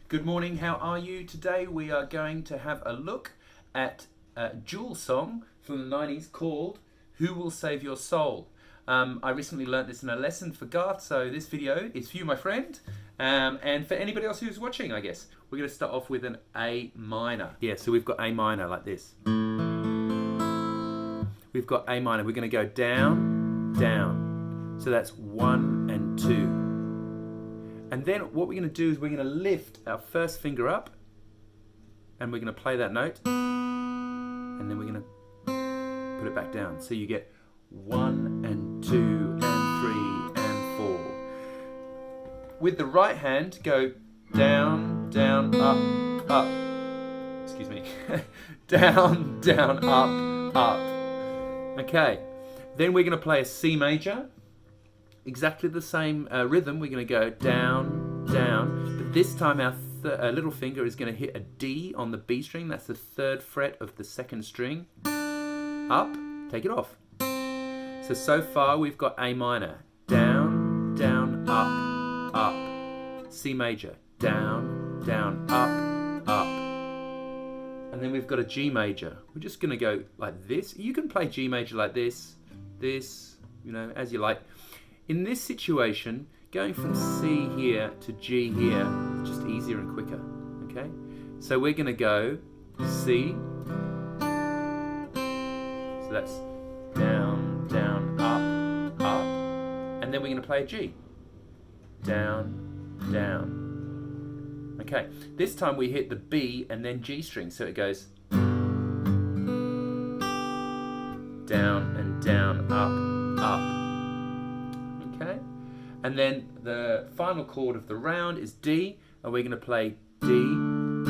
Good morning, how are you? Today we are going to have a look at a Jewel song from the 90s called Who Will Save Your Soul? I recently learnt this in a lesson for Garth, so this video is for you, my friend, and for anybody else who's watching, I guess. We're going to start off with an A minor. Yeah, so we've got A minor like this. We've got A minor. We're going to go down, down. So that's 1 and 2. And then what we're going to do is we're going to lift our first finger up and we're going to play that note and then we're going to put it back down. So you get 1 and 2 and 3 and 4. With the right hand, go down, down, up, up. Excuse me. Down, down, up, up. Okay. Then we're going to play a C major. Exactly the same rhythm. We're going to go down, down, but this time our little finger is going to hit a D on the B string. That's the 3rd fret of the 2nd string. Up, take it off. So far we've got A minor, down, down, up, up. C major, down, down, up, up. And then we've got a G major. We're just going to go like this. You can play G major like this, you know, as you like. In this situation, going from C here to G here is just easier and quicker, okay? So we're going to go C, so that's down, down, up, up, and then we're going to play a G, down, down. Okay, this time we hit the B and then G string, so it goes down and down, up, up. Okay, and then the final chord of the round is D, and we're going to play D, 2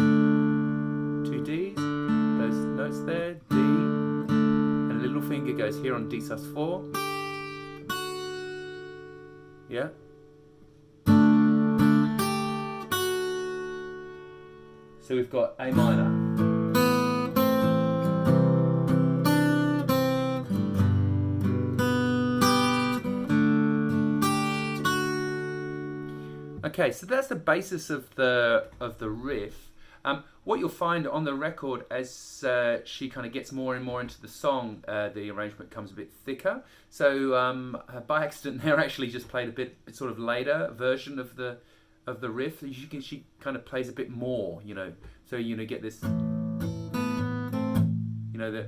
Ds, those notes there, D, and a little finger goes here on D sus4, yeah. So we've got A minor. Okay, so that's the basis of the riff. What you'll find on the record as she kind of gets more and more into the song, the arrangement comes a bit thicker. So by accident, they actually just played a bit sort of later version of the riff. She kind of plays a bit more, you know. So you know, get this, you know, that.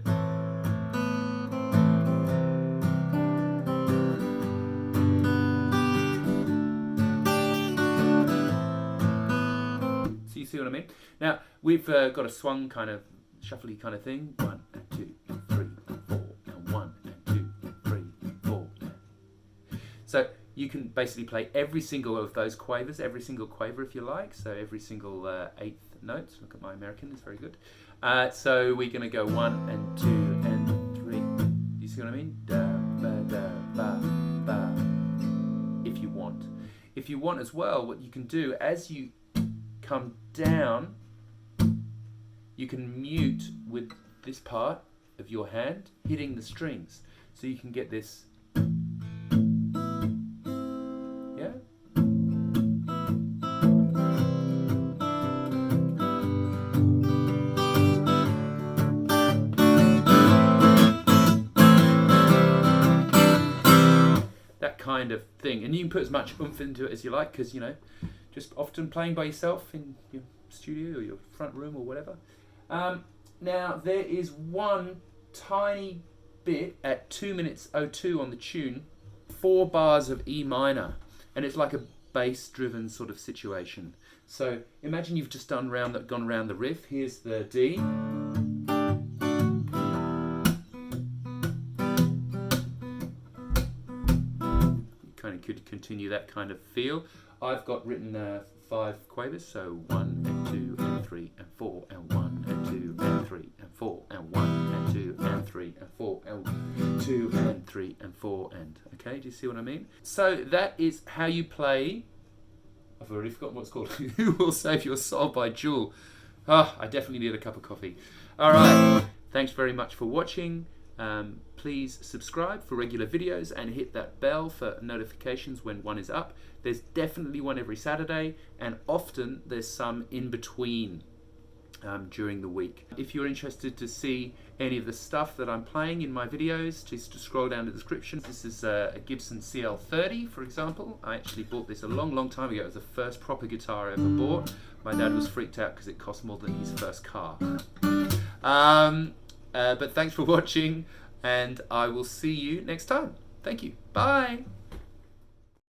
You see what I mean? Now we've got a swung kind of shuffly kind of thing. 1 and 2 and 3 and 4 and 1 and 2 and 3 and 4. So you can basically play every single of those quavers, every single quaver if you like. So every single 8th notes. Look at my American; it's very good. So we're going to go 1 and 2 and 3. You see what I mean? Da ba da ba ba. If you want, as well, what you can do as you come down, you can mute with this part of your hand hitting the strings, so you can get this, yeah. That kind of thing, and you can put as much oomph into it as you like, because you know, just often playing by yourself in your studio or your front room or whatever. Now there is one tiny bit at 2 minutes 02 on the tune, 4 bars of E minor, and it's like a bass-driven sort of situation. So imagine you've just gone around the riff. Here's the D. You kind of could continue that kind of feel. I've got written 5 quavers, so 1 and 2 and 3 and 4 and 1 and 2 and 3 and 4 and 1 and 2 and 3 and 4 and 2 and 3 and 4 and, okay, do you see what I mean? So that is how you play. I've already forgotten what it's called. Who Will Save Your Soul by Jewel. Oh, I definitely need a cup of coffee. All right, thanks very much for watching. Please subscribe for regular videos and hit that bell for notifications when one is up. There's definitely one every Saturday, and often there's some in between during the week. If you're interested to see any of the stuff that I'm playing in my videos, just scroll down the description. This is a Gibson CL30, for example. I actually bought this a long time ago. It was the first proper guitar I ever bought. My dad was freaked out because it cost more than his first car. But thanks for watching, and I will see you next time. Thank you. Bye.